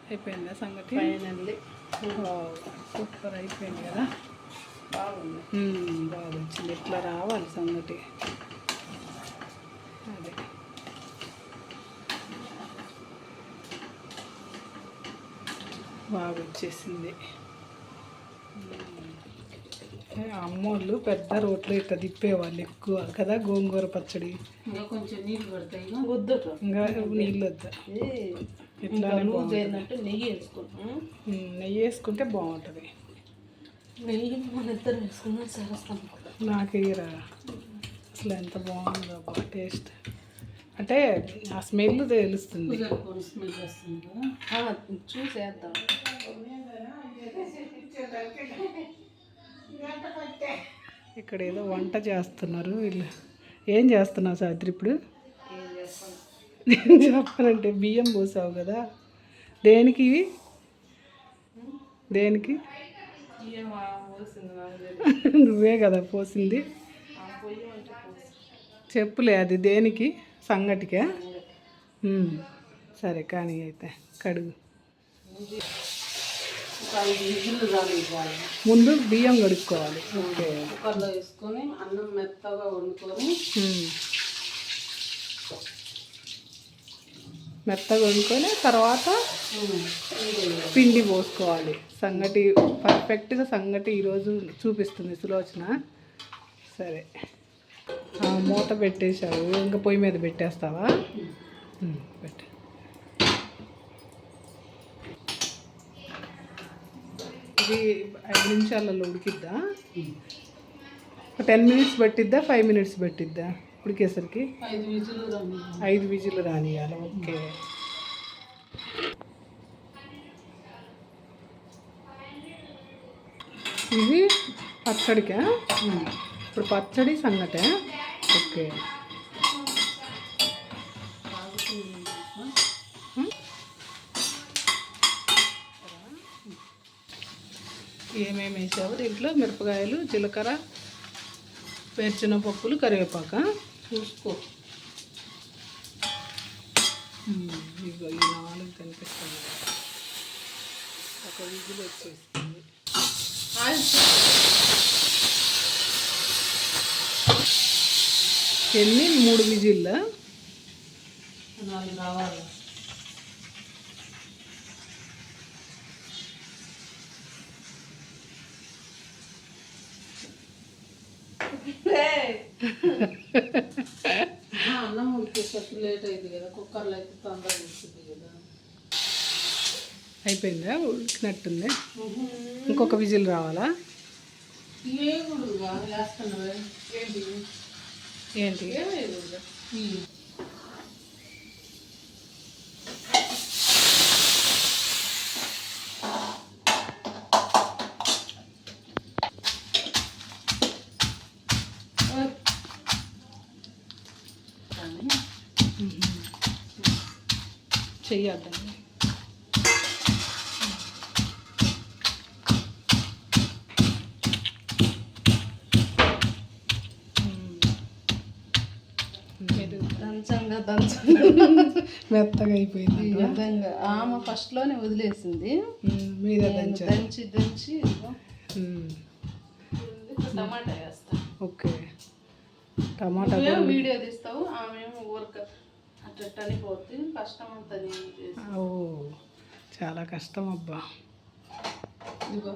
అయిపోయిందా సంగతి? Finally super అయిపోయింది కదా. బాగుంది. బాగా వచ్చింది. ఇట్లా రావాలి సంగటి. అదే బాగా వచ్చేసింది. అమ్మోళ్ళు పెద్ద రోట్లో ఇట్లా తిప్పేవాళ్ళు ఎక్కువ కదా. గోంగూర పచ్చడి కొంచెం నీళ్ళు పడతాయి. వద్దు ఇంకా నీళ్ళు వద్దా. ఇట్లా నెయ్యి వేసుకుంటాం. నెయ్యి వేసుకుంటే బాగుంటుంది. నెయ్యి మన ఇద్దరు వేసుకున్నాం సరస్తాం. నాకు వేయరా అసలు ఎంత బాగుందో అబ్బా టేస్ట్. అంటే ఆ స్మెల్ తెలుస్తుంది. స్మెల్ వస్తుంది కదా, చూసేద్దాం. ఇక్కడ ఏదో వంట చేస్తున్నారు వీళ్ళు. ఏం చేస్తున్నావు సావిత్రి ఇప్పుడు? చెప్పాలంటే బియ్యం పోసావు కదా. దేనికి ఇవి? దేనికి? నువ్వే కదా పోసింది. చెప్పులే అది దేనికి? సంగటికే. సరే కానీ అయితే కడుగు. ముందు బియ్యం కడుక్కోవాలి. ఓకే. కుక్కర్లో వేసుకొని అన్నం మెత్తగా వండుకొని తర్వాత పిండి పోసుకోవాలి. సంగటి పర్ఫెక్ట్గా సంగటి ఈరోజు చూపిస్తుంది సులోచన. సరే మూత పెట్టేశావు, ఇంకా పొయ్యి మీద పెట్టేస్తావా? పెట్టు. ఇది 5 నిమిషాలలో ఉడికిద్దా? 10 మినిట్స్ పట్టిద్దా, 5 మినిట్స్ పట్టిద్దా ఉడికేసరికి? 5 విజిల్లు రానియాలి. ఓకే. ఇది పచ్చడికా? ఇప్పుడు పచ్చడి సంగటే. ఓకే. ఏమేమి వేసావు దీంట్లో? మిరపకాయలు, జీలకర్ర, వేరుశనగపప్పులు, కరివేపాక చూసుకో. ఇగో ఈ 4 కనిపిస్తుంది. ఒక విజిల్ వచ్చేస్తుంది. ఎన్ని? 3 విజిల్లా? 4 రావాలి. అన్నం ఉడికేసరికి లేట్ అయింది కదా, కుక్కర్లో అయితే తొందరగా ఉడుకుతుంది కదా. అయిపోయిందా? ఉడికినట్టుంది. ఇంకొక విజిల్ రావాలా? ఏగుడుగా వేస్తున్నావే ఏంటి? ఏంటి? చెయ్యద్దండి. మెత్తగా అయిపోయింది. విధంగా ఆమె ఫస్ట్లోనే వదిలేసింది. మీరే దంచి టమాటా వేస్తా. ఓకే. టమాటా వీడియో తీస్తావు, ఆమె ఊరక అట్ట అనిపోతుంది. కష్టం అంతా. ఓ చాలా కష్టం అబ్బా. ఇదిగో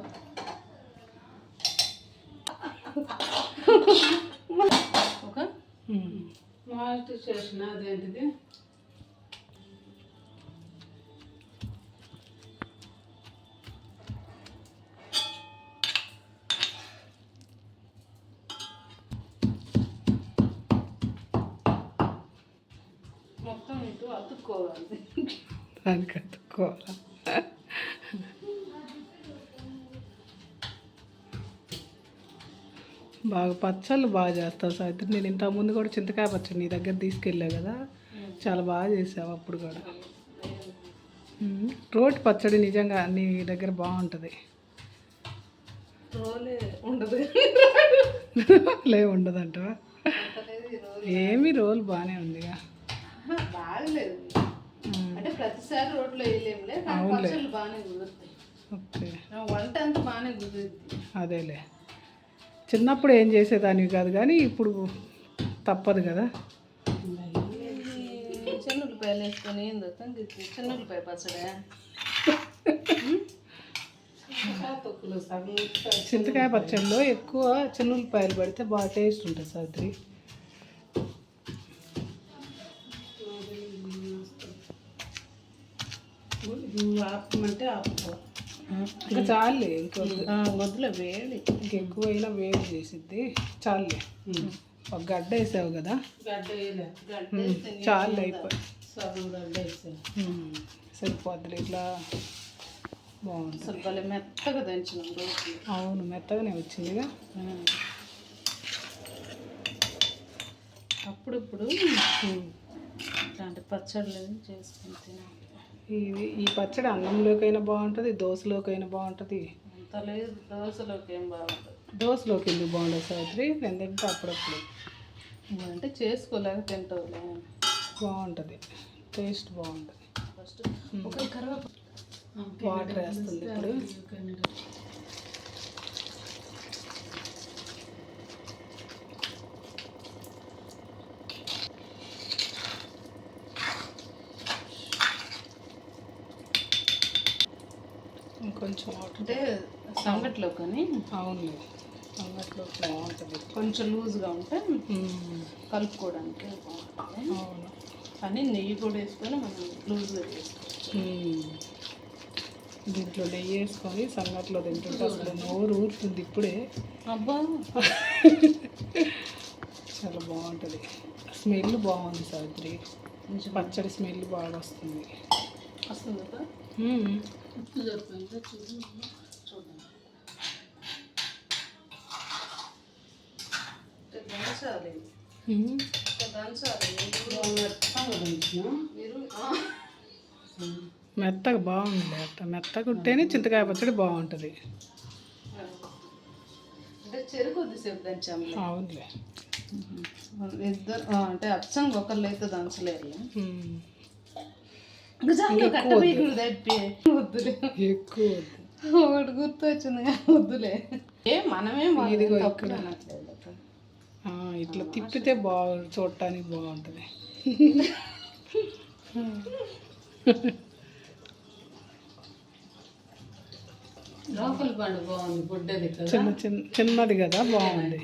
ఒక మాల్ట్ చేసిన అదేంటిది మొత్తం ఇటు అతుక్కోవాలి. దానికి అతుక్కోవాలా? బాగా పచ్చళ్ళు బాగా చేస్తావు సావిత్రి. నేను ఇంతకుముందు కూడా చింతకాయ పచ్చడి నీ దగ్గర తీసుకెళ్ళావు కదా, చాలా బాగా చేసావు అప్పుడు కూడా. రోటి పచ్చడి నిజంగా నీ దగ్గర బాగుంటుంది. రోలే ఉండదంటవా? ఏమి రోల్ బాగానే ఉందిగా. బాగలేదు. అంటే ప్రతిసారి రోడ్లో వేయలేములే, కానీ పచ్చళ్ళు బాగానే కుదురుతాయి. ఓకే, వంట అంతా బాగానే కుదురుద్ది. అదేలే. చిన్నప్పుడు ఏం చేసేదానివి కాదు కానీ ఇప్పుడు తప్పదు కదా. చిన్నులపాయలు వేసుకొని ఏం దొరుకుతుంది, చిన్నులపాయ పచ్చడే. చింతకాయ పచ్చడిలో ఎక్కువ చిన్నులపాయలు పడితే బాగా టేస్ట్ ఉంటుంది సావిత్రి. ఆపమంటే ఆపుకో, ఇంకా చాలే, ఇంకా వద్దులే వేడి, ఇంకెక్కువైనా వేడి చేసిద్ది. చాలే, ఒక గడ్డ వేసావు కదా, చాలే అయిపోయి సరిపోద్దులే. ఇట్లా బాగుంది, అసలు భలే మెత్తగా దంచినాం రోజు. అవును, మెత్తగానే వచ్చిందిగా. అప్పుడప్పుడు ఇట్లాంటి పచ్చళ్ళు చేసుకుని తినాలి. ఈ పచ్చడి అన్నంలోకైనా బాగుంటుంది, దోశలోకైనా బాగుంటుంది. అంత లేదు, దోశలోకి ఏం బాగుంటుంది. దోశలోకి ఎందుకు బాగుంటుంది సావిత్రి? నేను తింటే అప్పుడప్పుడు అంటే చేసుకోలేక తింటావులే, బాగుంటుంది, టేస్ట్ బాగుంటుంది. ఫస్ట్ ఒక కరివేపాకు వాటర్ వేస్తుంది ఇప్పుడు. ఇంకొంచెం వాటర్ అంటే సంగట్లో కానీ, అవును, సంగట్లో బాగుంటుంది. కొంచెం లూజ్గా ఉంటే కలుపుకోవడానికి బాగుంటుంది. అవును, కానీ నెయ్యి కూడా వేసుకొని మనం లూజ్గా చేసుకోవచ్చు. దీంట్లో నెయ్యి వేసుకొని సంగట్లో తింటుంటే అసలు నోరు ఊరుతుంది ఇప్పుడే. అబ్బా, చాలా బాగుంటుంది. స్మెల్ బాగుంది సావిత్రి, పచ్చడి స్మెల్ బాగా వస్తుంది. వస్తుంది కదా. ఉప్పు సరిపోయిందా చూడు, చూద్దాం. దంచాలి, మెత్తగా బాగుంది. మెత్తగా ఉంటేనే చింతకాయ పచ్చడి బాగుంటుంది. అంటే చెరుకు కొద్దిసేపు దంచాము. అవునులే, ఇద్దరు అంటే అచ్చంగా ఒకళ్ళు అయితే దంచలేరు. ఎక్కువ ఒకటి గుర్తు వచ్చింది కానీ వద్దులే. మనమేం ఇదిగో ఇక్కడ ఇట్లా తిప్పితే చూడటానికి బాగుంటుంది. లోపల పండు బాగుంది, బుడ్డది చిన్నది కదా, బాగుంది.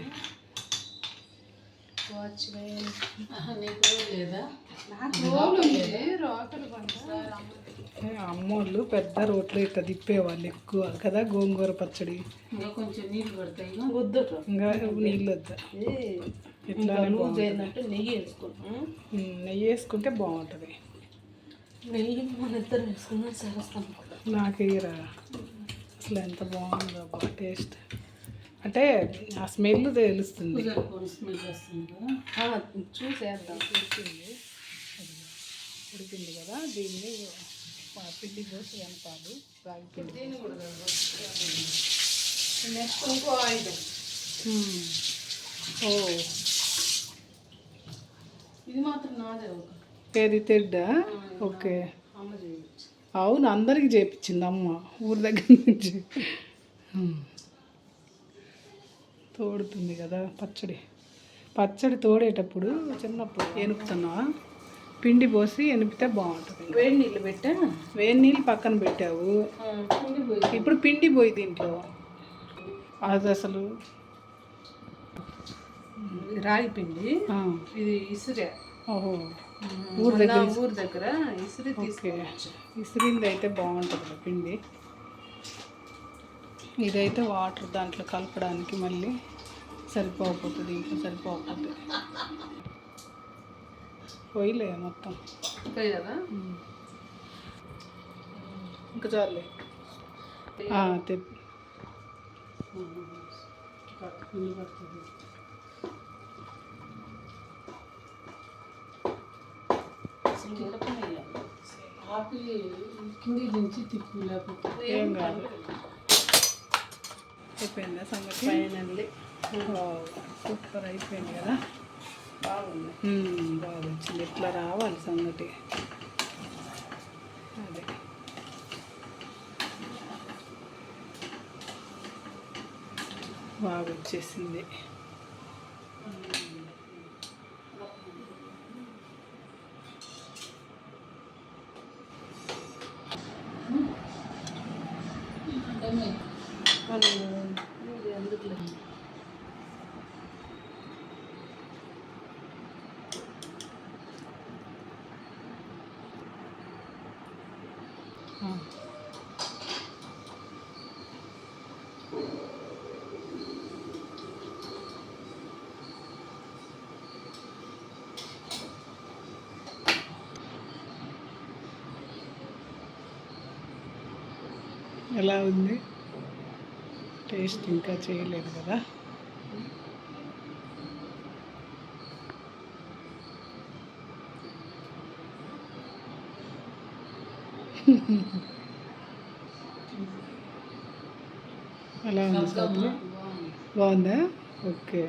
అమ్మోళ్ళు పెద్ద రోట్లో ఇట్లా తిప్పేవాళ్ళు ఎక్కువ కదా గోంగూర పచ్చడి. కొంచెం నీళ్ళు పడతాయి, ఇంకా నీళ్ళు వద్దా, ఇట్లా నెయ్యి వేసుకుంటాం. నెయ్యి వేసుకుంటే బాగుంటుంది. నెయ్యి మన ఇద్దరు వేసుకున్నాం సరస్తాం. నాకు ఇరా అసలు ఎంత బాగుందో అబ్బా టేస్ట్. అంటే ఆ స్మెల్ తెలుస్తుంది. స్మెల్ వస్తుంది చూసేద్దాం. ఉడికింది కదా, దీన్ని పిండి పోసి వెనకాలు రాగి పిండి. దీన్ని కూడా నెక్స్ట్ ఇంకో ఐటమ్. ఓ, ఇది మాత్రం నాదే. ఏది తెడ్డా? ఓకే, అమ్మ చేయొచ్చు. అవును, అందరికి చేయించింది అమ్మ ఊరి దగ్గర నుంచి. తోడుతుంది కదా పచ్చడి తోడేటప్పుడు చిన్నప్పుడు ఎనుపుతున్నావా? పిండి పోసి ఎనిపితే బాగుంటుంది. వేడి నీళ్ళు పెట్టా, వేడి నీళ్ళు పక్కన పెట్టావు, ఇప్పుడు పిండి పోయి దీంట్లో. అది అసలు రాగి పిండి, ఇది ఇసురే. ఓహో, ఊరి దగ్గర ఇసురి తీసుకోవచ్చు. ఇసురింది అయితే బాగుంటుంది పిండి. ఇదైతే వాటర్ దాంట్లో కలపడానికి మళ్ళీ సరిపోతుంది, ఇంకా సరిపోతుంది. పోయిలే మొత్తం కదా, ఇంకా చాలే. కింది నుంచి తిప్పు, లేకపోతే ఏం కాదు. అయిపోయిందా సంగతి? ఫైనల్లీ సూపర్ అయిపోయింది కదా, బాగుంది. బాగా వచ్చింది. ఇట్లా రావాలి సంగటి. అదే బాగా వచ్చేసింది. ఎందుకు ఎలా ఉంది టేస్ట్? ఇంకా చేయలేదు కదా. ఎలా ఉంది సాత్వి? బాగుందా? ఓకే.